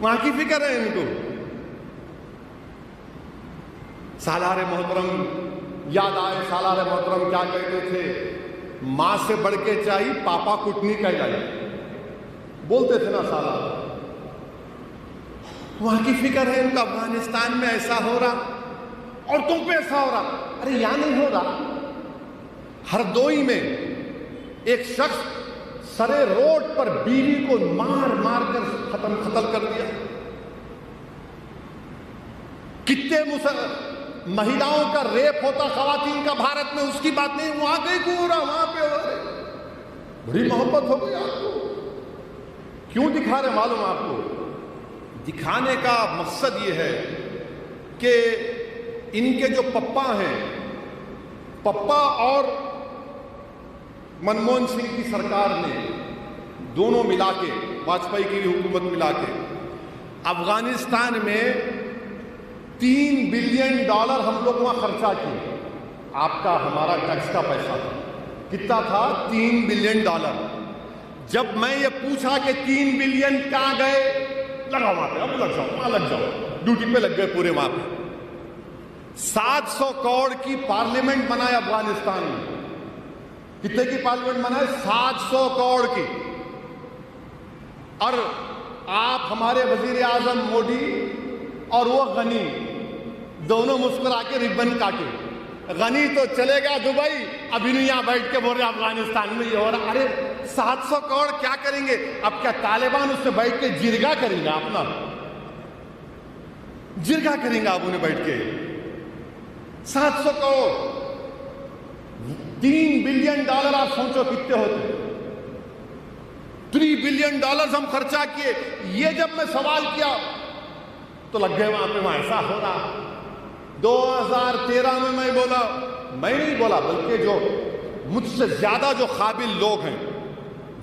وہاں کی فکر ہے ان کو. سالار محترم یاد آئے, سالار محترم کیا کہتے تھے, ماں سے بڑھ کے چاہیے پاپا کٹنی کہلائی, بولتے تھے نا سالار. وہاں کی فکر ہے ان کا, افغانستان میں ایسا ہو رہا, عورتوں پہ ایسا ہو رہا. ارے یہاں نہیں ہو رہا. ہردوئی میں ایک شخص سرے روڈ پر بیوی کو مار مار کر قتل کر دیا. کتنے مہیلاؤں کا ریپ ہوتا خواتین کا بھارت میں, اس کی بات نہیں. وہاں کہیں کو ہو رہا, وہاں پہ ہو رہا. بڑی محبت ہو گئی آپ کو. کیوں دکھا رہے معلوم آپ کو؟ دکھانے کا مقصد یہ ہے کہ ان کے جو پپا ہیں, پپا اور منموہن سنگھ کی سرکار نے دونوں ملا کے, واجپئی کی حکومت ملا کے, افغانستان میں $3 بلین ہم لوگ وہاں خرچہ کیے. آپ کا ہمارا ٹیکس کا پیسہ کتنا تھا؟ $3 بلین. جب میں یہ پوچھا کہ 3 بلین کہاں گئے, لگا وہاں پہ, اب لگ جاؤ, وہاں لگ جاؤ, ڈیوٹی پہ لگ گئے پورے وہاں پہ. 700 کروڑ کی پارلیمنٹ بنائے افغانستان میں. کتنے کی پارلیمنٹ بنائے؟ 700 کروڑ کی. اور آپ ہمارے وزیر اعظم مودی اور وہ غنی دونوں مسکرا کے ربن کاٹے. غنی تو چلے گا دبئی, ابھی نہیں یہاں بیٹھ کے بول رہے افغانستان میں یہ ہو رہا. ارے 700 کروڑ کیا کریں گے؟ اب کیا طالبان اس سے بیٹھ کے جرگا کریں گے؟ اپنا جرگا کریں گے آپ انہیں بیٹھ کے. 700 کروڑ, $3 بلین آپ سوچو کتنے ہوتے. $3 بلین ہم خرچہ کیے. یہ جب میں سوال کیا تو لگ گئے وہاں پہ, وہاں ایسا ہو رہا. 2013 میں میں بولا, میں نہیں بولا بلکہ جو مجھ سے زیادہ جو قابل لوگ ہیں,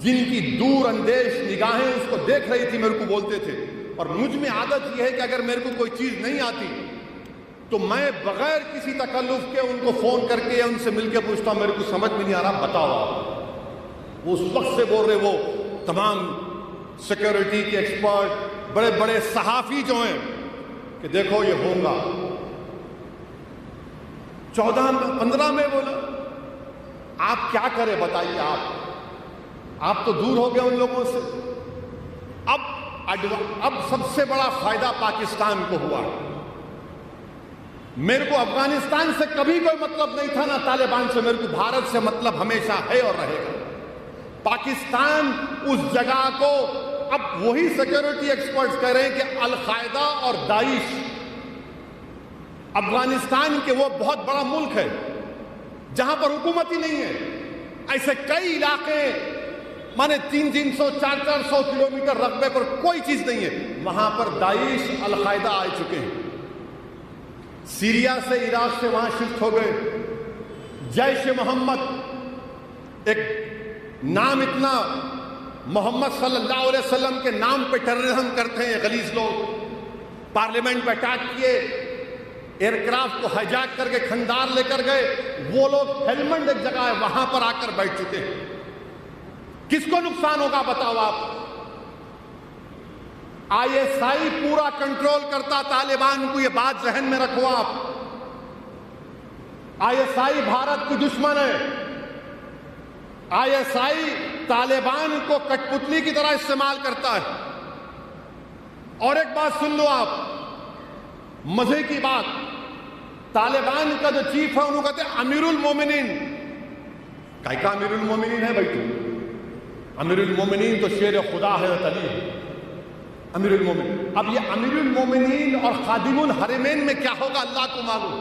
جن کی دور اندیش نگاہیں اس کو دیکھ رہی تھی, میرے کو بولتے تھے. اور مجھ میں عادت یہ ہے کہ اگر میرے کو کوئی چیز نہیں آتی تو میں بغیر کسی تکلف کے ان کو فون کر کے یا ان سے مل کے پوچھتا ہوں, میرے کو سمجھ میں نہیں آ رہا, بتاؤ آپ. وہ اس وقت سے بول رہے, وہ تمام سیکورٹی کے ایکسپرٹ, بڑے بڑے صحافی جو ہیں, کہ دیکھو یہ ہوگا. 15 میں بولا آپ کیا کریں بتائیے. آپ تو دور ہو گئے ان لوگوں سے. اب سب سے بڑا فائدہ پاکستان کو ہوا. میرے کو افغانستان سے کبھی کوئی مطلب نہیں تھا, نہ طالبان سے. میرے کو بھارت سے مطلب ہمیشہ ہے اور رہے گا. پاکستان اس جگہ کو اب وہی سیکورٹی ایکسپرٹس کہہ رہے ہیں کہ القاعدہ اور داعش افغانستان کے وہ بہت بڑا ملک ہے جہاں پر حکومت ہی نہیں ہے. ایسے کئی علاقے مانے 300 400 کلومیٹر رقبے پر کوئی چیز نہیں ہے, وہاں پر داعش القاعدہ آ چکے ہیں. سیریا سے, عراق سے وہاں شفٹ ہو گئے. جیش محمد ایک نام, اتنا محمد صلی اللہ علیہ وسلم کے نام پہ ٹیررزم کرتے ہیں غلیظ لوگ. پارلیمنٹ پہ اٹیک کیے, ایئر کرافٹ کو ہائیجیک کر کے کھندار لے کر گئے. وہ لوگ ہیلمنڈ ایک جگہ ہے وہاں پر آ کر بیٹھ چکے ہیں. کس کو نقصان ہوگا بتاؤ آپ؟ ISI پورا کنٹرول کرتا طالبان کو, یہ بات ذہن میں رکھو آپ. ISI بھارت کی دشمن ہے. ISI طالبان کو کٹ پتلی کی طرح استعمال کرتا ہے. اور ایک بات سن لو آپ, مزے کی بات, طالبان کا جو چیف ہے انہوں کہتے ہیں امیر المومنین. کا امیر المومنین ہے بھائی تو؟ امیر المومنین تو شیر خدا ہے, علی امیر المومنین. اب یہ امیر المومنین اور خادم الحرمین میں کیا ہوگا اللہ کو معلوم.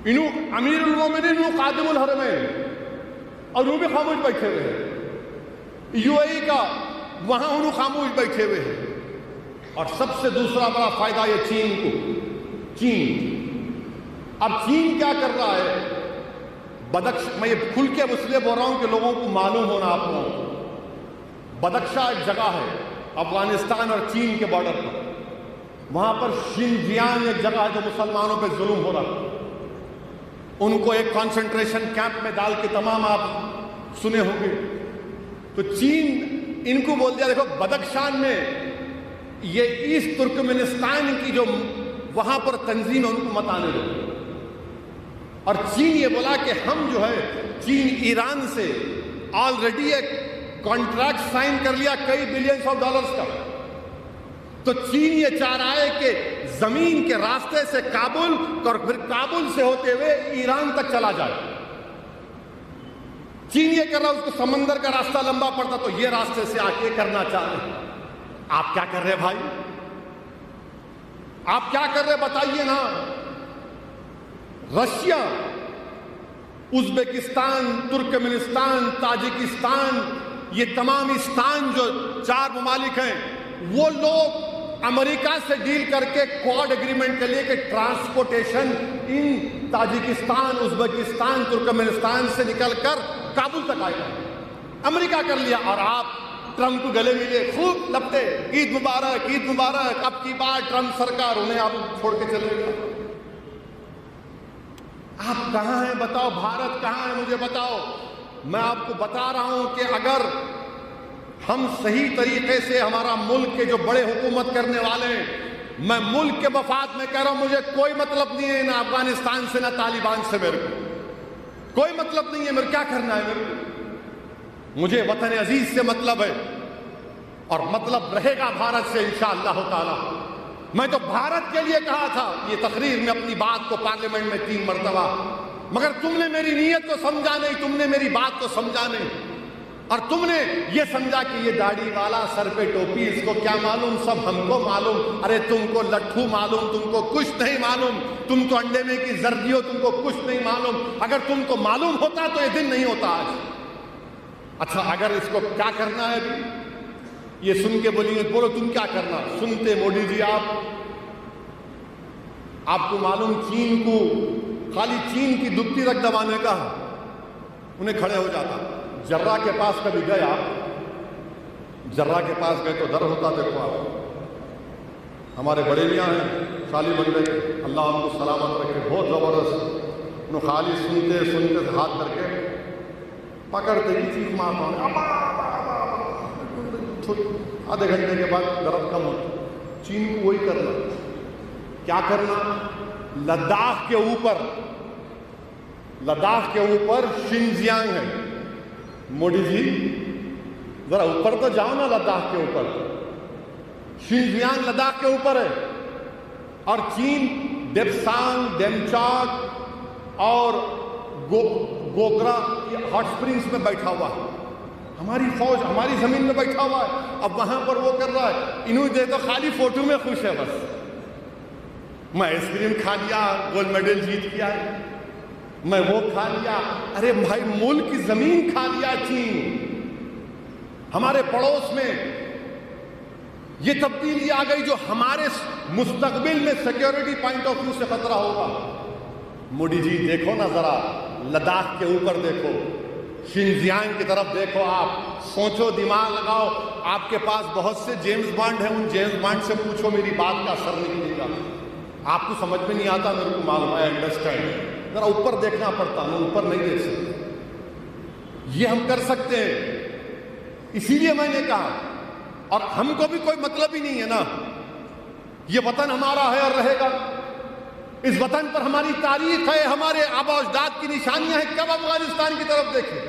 انہوں امیر المومنین, انہوں خادم الحرمین, اور وہ بھی خاموش بیٹھے ہوئے ہیں. UAE کا وہاں انہوں خاموش بیٹھے ہوئے ہیں. اور سب سے دوسرا بڑا فائدہ یہ چین کو. اب چین کیا کر رہا ہے؟ میں یہ کھل کے اس لیے بول رہا ہوں کہ لوگوں کو معلوم ہونا آپ لوگوں کو. بدخشاں ایک جگہ ہے افغانستان اور چین کے بارڈر پر, وہاں پر شنجیانگ ایک جگہ ہے جو مسلمانوں پہ ظلم ہو رہا. ان کو ایک کانسنٹریشن کیمپ میں ڈال کے, تمام آپ سنے ہوں گے. تو چین ان کو بول دیا دیکھو بدخشان میں یہ ایسٹ ترکمنستان کی جو وہاں پر تنظیم ہے ان کو مت آنے دو. اور چین یہ بولا کہ ہم جو ہے چین ایران سے آلریڈی ایک کانٹریکٹ سائن کر لیا کئی بلینز آف ڈالرز کا. تو چین یہ چاہ رہا ہے کہ زمین کے راستے سے کابل اور پھر کابل سے ہوتے ہوئے ایران تک چلا جائے. چین یہ کر رہا ہے، اس کو سمندر کا راستہ لمبا پڑتا تو یہ راستے سے آ کے کرنا چاہ رہے ہیں. آپ کیا کر رہے بھائی؟ آپ کیا کر رہے بتائیے نا. رشیا، ازبکستان، ترکمنستان، تاجکستان، یہ تمام استان جو 4 ممالک ہیں، وہ لوگ امریکہ سے ڈیل کر کے کوڈ ایگریمنٹ کے لیے کہ ٹرانسپورٹیشن ان تاجکستان، ازبکستان، ترکمنستان سے نکل کر کابل تک آئے گا. امریکہ کر لیا اور آپ ٹرمپ کو گلے ملے، خوب لپٹے، عید مبارک، عید مبارک. اب کی بار ٹرمپ سرکار انہیں آپ چھوڑ کے چلے گا. آپ کہاں ہیں بتاؤ؟ بھارت کہاں ہے مجھے بتاؤ. میں آپ کو بتا رہا ہوں کہ اگر ہم صحیح طریقے سے ہمارا ملک کے جو بڑے حکومت کرنے والے ہیں، میں ملک کے مفاد میں کہہ رہا ہوں، مجھے کوئی مطلب نہیں ہے نہ افغانستان سے نہ طالبان سے، میرے کو کوئی مطلب نہیں ہے. میرے کیا کرنا ہے؟ میرے کو مجھے وطن عزیز سے مطلب ہے اور مطلب رہے گا بھارت سے انشاءاللہ تعالی. میں تو بھارت کے لیے کہا تھا یہ تقریر میں اپنی بات کو پارلیمنٹ میں 3 مرتبہ، مگر تم نے میری نیت کو سمجھا نہیں، تم نے میری بات کو سمجھا نہیں، اور تم نے یہ سمجھا کہ یہ داڑھی والا سر پہ ٹوپی، اس کو کیا معلوم، سب ہم کو معلوم. ارے تم کو لٹھو معلوم، تم کو کچھ نہیں معلوم. تم تو انڈے میں کی زردی ہو، تم کو کچھ نہیں معلوم. اگر تم کو معلوم ہوتا تو یہ دن نہیں ہوتا آج. اچھا اگر اس کو کیا کرنا ہے، یہ سن کے بولیے، بولو تم کیا کرنا. سنتے موڈی جی آپ کو معلوم چین کو خالی چین کی دبتی رکھ دبانے کا انہیں کھڑے ہو جاتا. جرہ کے پاس کبھی گئے آپ؟ جرہ کے پاس گئے تو در ہوتا. دیکھو آپ ہمارے بڑے میاں ہیں خالی بندے، اللہ ان کو سلامت رکھے، بہت زبردست. انہوں خالی سنتے سنتے ہاتھ کر کے پکڑتے ہی چیخ مارتا، آدھے گھنٹے کے بعد درد کم ہوتا. چین کو وہی کرنا. کیا کرنا؟ لداخ کے اوپر شنزیانگ ہے. موڈی جی ذرا اوپر تو جاؤ نا، لداخ کے اوپر. شنزیانگ لداخ کے اوپر ہے اور چین ڈیپسانگ، ڈیمچاک اور گوگرا ہاٹ اسپرنگس میں بیٹھا ہوا ہے. ہماری فوج ہماری زمین میں بیٹھا ہوا ہے. اب وہاں پر وہ کر رہا ہے، انہوں دے تو خالی فوٹو میں خوش ہے. بس میں آئس کریم کھا لیا، گولڈ میڈل جیت کیا ہے، میں وہ کھا لیا. ارے بھائی ملک کی زمین کھا لیا چین. ہمارے پڑوس میں یہ تبدیلی آ گئی جو ہمارے مستقبل میں سیکیورٹی پوائنٹ آف ویو سے خطرہ ہوگا. موڈی جی دیکھو نا ذرا لداخ کے اوپر دیکھو، شنزیانگ کی طرف دیکھو. آپ سوچو، دماغ لگاؤ. آپ کے پاس بہت سے جیمز بانڈ ہیں، ان جیمز بانڈ سے پوچھو، میری بات کا اثر نہیں نکلے گا. آپ کو سمجھ میں نہیں آتا، میرے کو معلوم ہے، انڈرسٹینڈ. ذرا اوپر دیکھنا پڑتا، ہم اوپر نہیں دیکھ سکتے. یہ ہم کر سکتے ہیں. اسی لیے میں نے کہا، اور ہم کو بھی کوئی مطلب ہی نہیں ہے نا. یہ وطن ہمارا ہے اور رہے گا. اس وطن پر ہماری تاریخ ہے، ہمارے آبا و اجداد کی نشانیاں ہیں. کب افغانستان کی طرف دیکھیں؟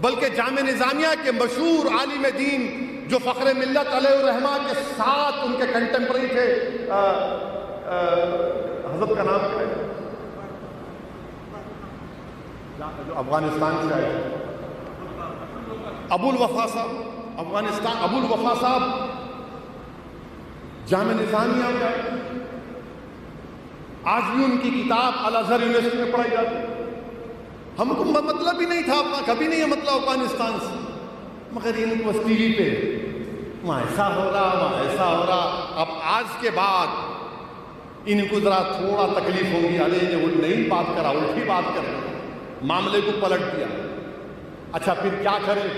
بلکہ جامعہ نظامیہ کے مشہور عالم دین جو فخر ملت علیہ الرحمہ کے ساتھ ان کے کنٹمپرری تھے، حضرت کا نام کیا ہے جو افغانستان سے آئے، ابو الوفا صاحب، افغانستان ابو الوفا صاحب جامعہ نظامیہ میں آئے. آج بھی ان کی کتاب الازہر یونیورسٹی میں پڑھائی جاتی ہے. ہم کو مطلب ہی نہیں تھا اپنا، کبھی نہیں ہے مطلب افغانستان سے، مگر ان کو ٹی وی پہ وہاں ایسا ہو رہا، وہاں ایسا ہو رہا. اب آج کے بعد ان کو ذرا تھوڑا تکلیف ہوگی، ارے وہ نہیں بات کرا، الٹی بات کر رہے، معاملے کو پلٹ دیا. اچھا پھر کیا کریں؟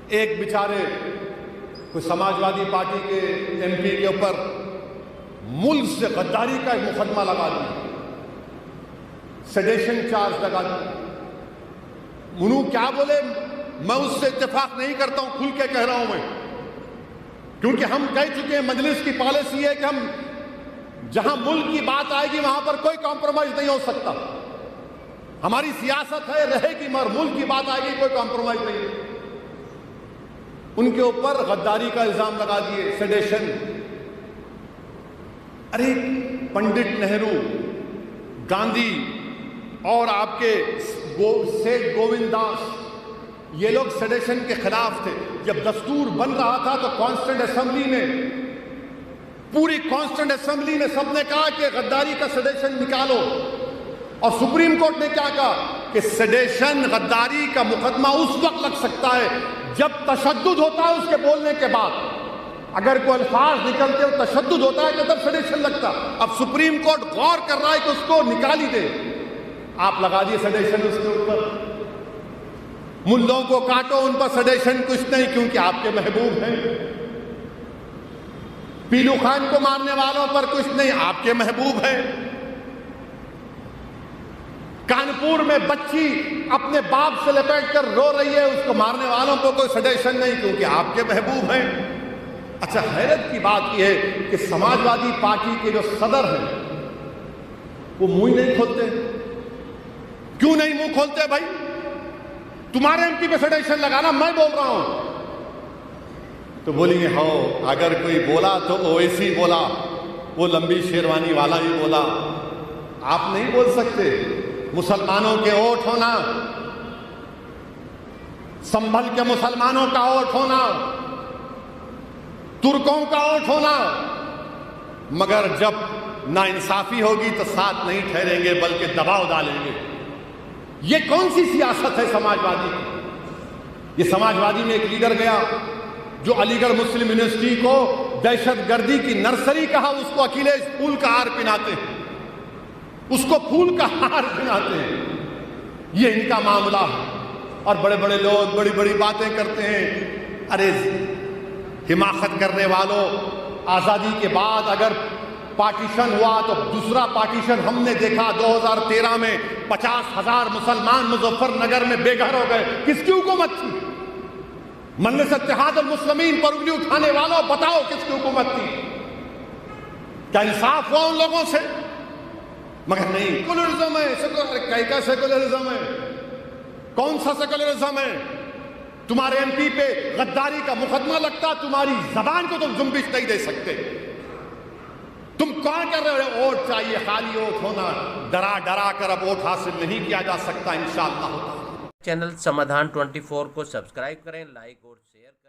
ایک بیچارے کوئی سماجوادی پارٹی کے ایم پی کے اوپر ملک سے غداری کا ایک مقدمہ لگا دیا، سیڈیشن چارج لگا دیا. انہوں کیا بولے؟ میں اس سے اتفاق نہیں کرتا ہوں، کھل کے کہہ رہا ہوں. کیونکہ ہم کہہ چکے ہیں مجلس کی پالیسی ہے کہ ہم جہاں ملک کی بات آئے گی وہاں پر کوئی کمپرومائز نہیں ہو سکتا. ہماری سیاست ہے رہے گی مگر ملک کی بات آئے گی کوئی کمپرومائز نہیں. ان کے اوپر غداری کا الزام لگا دیے, سیڈیشن. ارے پنڈت نہرو, گاندھی اور آپ کے سیٹھ گووند داس, یہ لوگ سیڈیشن کے خلاف تھے. جب دستور بن رہا تھا تو کانسٹیٹنٹ اسمبلی میں, پوری کانسٹیٹنٹ اسمبلی میں سب نے کہا کہ غداری کا سیڈیشن نکالو. اور سپریم کورٹ نے کیا کہا کہ سیڈیشن غداری کا مقدمہ اس وقت لگ سکتا ہے جب تشدد ہوتا ہے اس کے بولنے کے بعد. اگر کوئی الفاظ نکلتے ہو تشدد ہوتا ہے تو تب سیڈیشن لگتا. اب سپریم کورٹ غور کر رہا ہے کہ اس کو نکال ہی دے. آپ لگا دیے سیڈیشن اس کے اوپر. ملوں کو کاٹو, ان پر سیڈیشن کچھ نہیں کیونکہ آپ کے محبوب ہیں. پیلو خان کو مارنے والوں پر کچھ نہیں, آپ کے محبوب ہیں. کانپور میں بچی اپنے باپ سے لپیٹ کر رو رہی ہے, اس کو مارنے والوں کو کوئی سیڈیشن نہیں کیونکہ آپ کے محبوب ہیں. اچھا حیرت کی بات یہ ہے کہ سماجوادی پارٹی کے جو صدر ہیں وہ منہ نہیں کھولتے. کیوں نہیں منہ کھولتے بھائی؟ تمہارے ایم پی پہ سیڈیشن لگانا, میں بول رہا ہوں. تو بولیں گے ہو اگر کوئی بولا تو اویسی بولا, وہ لمبی شیروانی والا ہی بولا. آپ نہیں بول سکتے. مسلمانوں کے ووٹ ہونا, سنبھل کے مسلمانوں کا ووٹ ہونا, ترکوں کا ووٹ ہونا, مگر جب ناانصافی ہوگی تو ساتھ نہیں ٹھہریں گے بلکہ دباؤ ڈالیں گے. یہ کون سی سیاست ہے سماجوادی کی؟ یہ سماجوادی میں ایک لیڈر گیا جو علی گڑھ مسلم یونیورسٹی کو دہشت گردی کی نرسری کہا, اس کو اکیلے پھول کا ہار پہناتے ہیں, اس کو پھول کا ہار پہناتے ہیں. یہ ان کا معاملہ ہے. اور بڑے بڑے لوگ بڑی بڑی باتیں کرتے ہیں. ارے حماقت کرنے والوں, آزادی کے بعد اگر پارٹیشن ہوا تو دوسرا پارٹیشن ہم نے دیکھا 2013 میں 50,000 مسلمان مظفر نگر میں بے گھر ہو گئے. کس کی حکومت تھی؟ مجلس اتحاد المسلمین پر انگلی اٹھانے والوں بتاؤ کس کی حکومت تھی؟ کیا انصاف ہوا ان لوگوں سے؟ مگر نہیں. سیکولرزم ہے. کیا سیکولرزم ہے؟ کون سا سیکولرزم ہے؟ تمہارے ایم پی پہ غداری کا مقدمہ لگتا, تمہاری زبان کو تم جنبش نہیں دے سکتے. تم کون کر رہے ہو؟ ووٹ چاہیے, خالی ووٹ ہونا. ڈرا ڈرا کر اب ووٹ حاصل نہیں کیا جا سکتا انشاءاللہ. چینل سمادھان 24 کو سبسکرائب کریں, لائک اور شیئر کریں.